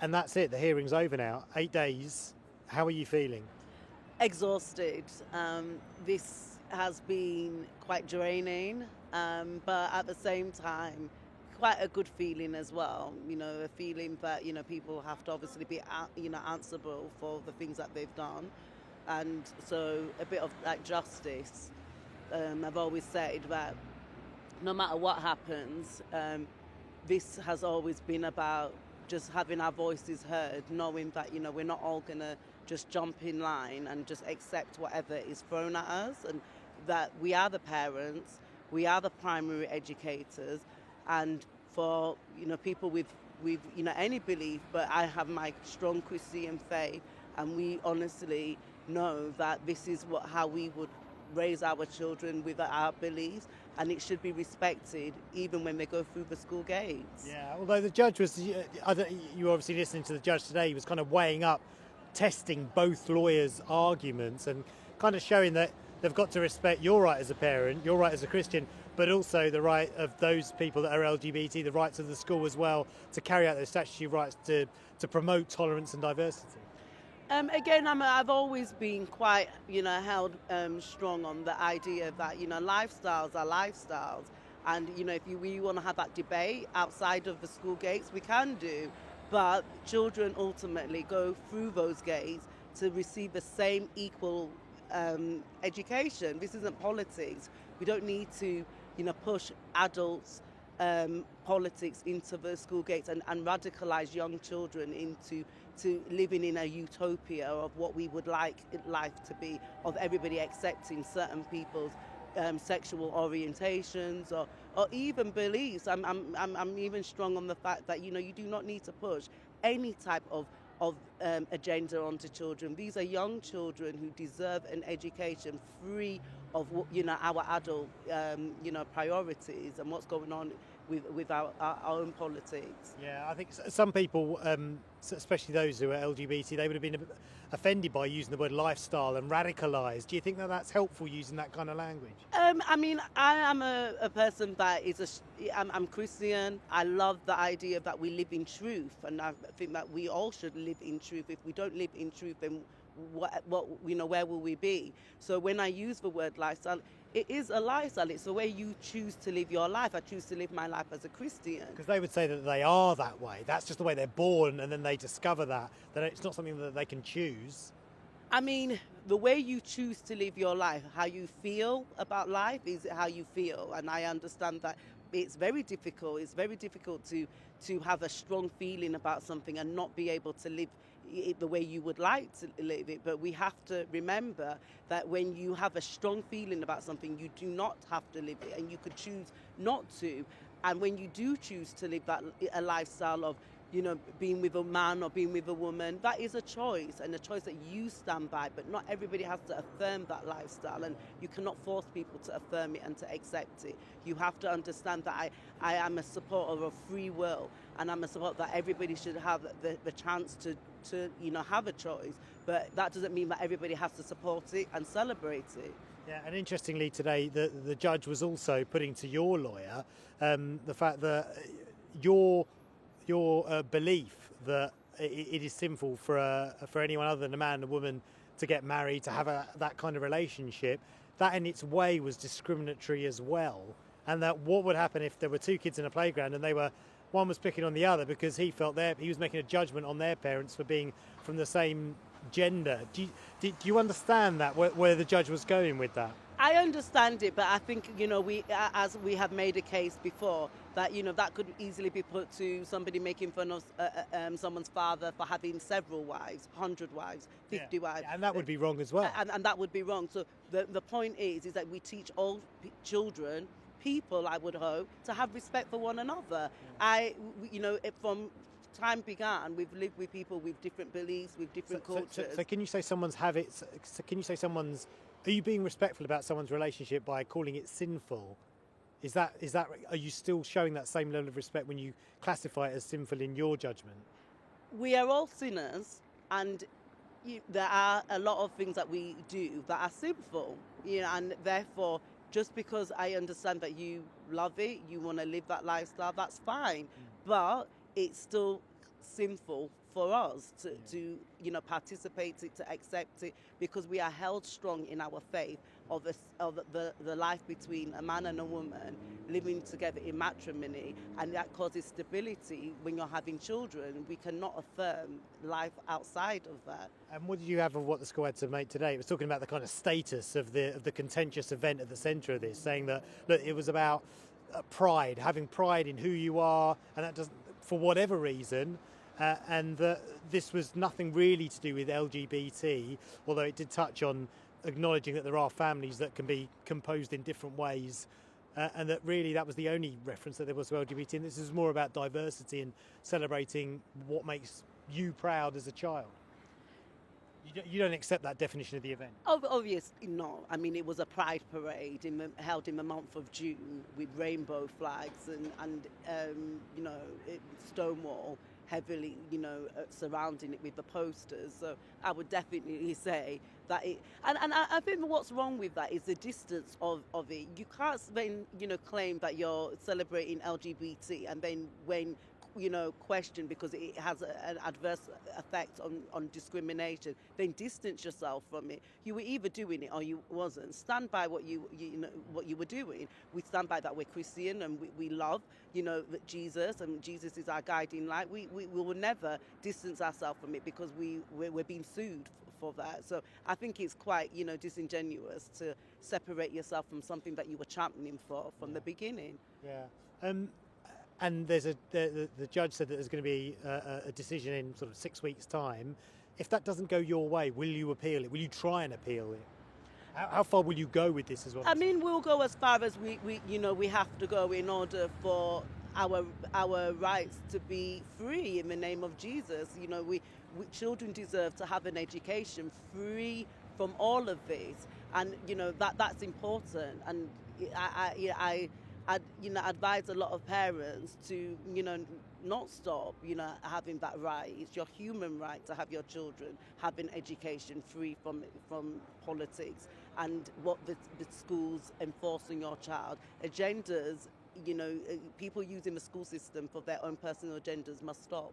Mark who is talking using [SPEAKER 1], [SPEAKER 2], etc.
[SPEAKER 1] And that's it. The hearing's over now. 8 days. How are you feeling?
[SPEAKER 2] Exhausted. This has been quite draining, but at the same time, quite a good feeling as well. A feeling that people have to obviously be answerable for the things that they've done, and so a bit of like justice. I've always said that no matter what happens, this has always been about just having our voices heard, knowing that we're not all gonna just jump in line and just accept whatever is thrown at us, and that we are the parents, we are the primary educators, and for people with any belief, but I have my strong Christian faith, and we honestly know that this is how we would raise our children with our beliefs, and it should be respected even when they go through the school gates.
[SPEAKER 1] Yeah, although the judge was, you were obviously listening to the judge today, he was kind of weighing up, testing both lawyers' arguments and kind of showing that they've got to respect your right as a parent, your right as a Christian, but also the right of those people that are LGBT, the rights of the school as well, to carry out their statutory rights to promote tolerance and diversity.
[SPEAKER 2] Again, I've always been quite, held strong on the idea that, lifestyles are lifestyles. And, if we want to have that debate outside of the school gates, we can do. But children ultimately go through those gates to receive the same equal education. This isn't politics. We don't need to, push adults politics into the school gates and radicalize young children into living in a utopia of what we would like life to be, of everybody accepting certain people's sexual orientations or even beliefs. I'm even strong on the fact that you do not need to push any type of agenda onto children. These are young children who deserve an education free of our adult priorities and what's going on with our own politics.
[SPEAKER 1] Yeah, I think some people, especially those who are LGBT, they would have been offended by using the word lifestyle and radicalised. Do you think that that's helpful using that kind of language?
[SPEAKER 2] I am a person that I'm Christian. I love the idea that we live in truth, and I think that we all should live in truth. If we don't live in truth, then what where will we be? So when I use the word lifestyle, it is a lifestyle. It's the way you choose to live your life. I choose to live my life as a Christian.
[SPEAKER 1] Because they would say that they are that way. That's just the way they're born, and then they discover that it's not something that they can choose.
[SPEAKER 2] I mean, the way you choose to live your life, how you feel about life is how you feel. And I understand that it's very difficult. It's very difficult to have a strong feeling about something and not be able to live it the way you would like to live it. But we have to remember that when you have a strong feeling about something, you do not have to live it, and you could choose not to. And when you do choose to live a lifestyle of being with a man or being with a woman, that is a choice, and a choice that you stand by, but not everybody has to affirm that lifestyle, and you cannot force people to affirm it and to accept it. You have to understand that I am a supporter of free will, and I'm a supporter that everybody should have the chance to have a choice, but that doesn't mean that everybody has to support it and celebrate it.
[SPEAKER 1] Yeah, and interestingly today, the judge was also putting to your lawyer the fact that your belief that it is sinful for anyone other than a man and a woman to get married, to have that kind of relationship, that in its way was discriminatory as well. And that what would happen if there were two kids in a playground and one was picking on the other because he felt he was making a judgment on their parents for being from the same gender. Do you understand that, where the judge was going with that?
[SPEAKER 2] I understand it, but I think, as we have made a case before, that, that could easily be put to somebody making fun of someone's father for having several wives, 100 wives, 50 wives.
[SPEAKER 1] Yeah, and that would be wrong as well.
[SPEAKER 2] And that would be wrong. So the point is that we teach all children, people, I would hope, to have respect for one another. From time began, we've lived with people with different beliefs, with different cultures.
[SPEAKER 1] So can you say someone's habits? Can you say someone's? Are you being respectful about someone's relationship by calling it sinful? Is that? Are you still showing that same level of respect when you classify it as sinful in your judgment?
[SPEAKER 2] We are all sinners, and there are a lot of things that we do that are sinful. And therefore, just because I understand that you love it, you want to live that lifestyle, that's fine. But it's still sinful for us to participate it, to accept it, because we are held strong in our faith of the life between a man and a woman living together in matrimony, and that causes stability when you're having children. We cannot affirm life outside of that.
[SPEAKER 1] And what did you have of what the school had to make today? It was talking about the kind of status of the contentious event at the centre of this, saying that, look, it was about pride, having pride in who you are, and that doesn't, for whatever reason, and that this was nothing really to do with LGBT, although it did touch on acknowledging that there are families that can be composed in different ways, and that really that was the only reference that there was to LGBT, and this is more about diversity and celebrating what makes you proud as a child. You don't accept that definition of the event?
[SPEAKER 2] Obviously not. I mean, it was a pride parade held in the month of June with rainbow flags and Stonewall heavily, surrounding it with the posters. So I would definitely say that it, and I think what's wrong with that is the distance of it. You can't then, claim that you're celebrating LGBT and then when question because it has an adverse effect on discrimination, then distance yourself from it. You were either doing it or you wasn't. Stand by what what you were doing. We stand by that we're Christian and we love, that Jesus, and Jesus is our guiding light. We will never distance ourselves from it because we're being sued for that. So I think it's quite, disingenuous to separate yourself from something that you were championing for from the beginning.
[SPEAKER 1] Yeah. And there's the judge said that there's going to be a decision in sort of 6 weeks' time. If that doesn't go your way, will you appeal it? Will you try and appeal it? How far will you go with this as well?
[SPEAKER 2] I mean, we'll go as far as we have to go in order for our rights to be free in the name of Jesus. We children deserve to have an education free from all of this, and that's important. And I advise a lot of parents to, not stop, having that right. It's your human right to have your children have an education free from politics and what the schools enforce on your child. Agendas, people using the school system for their own personal agendas must stop.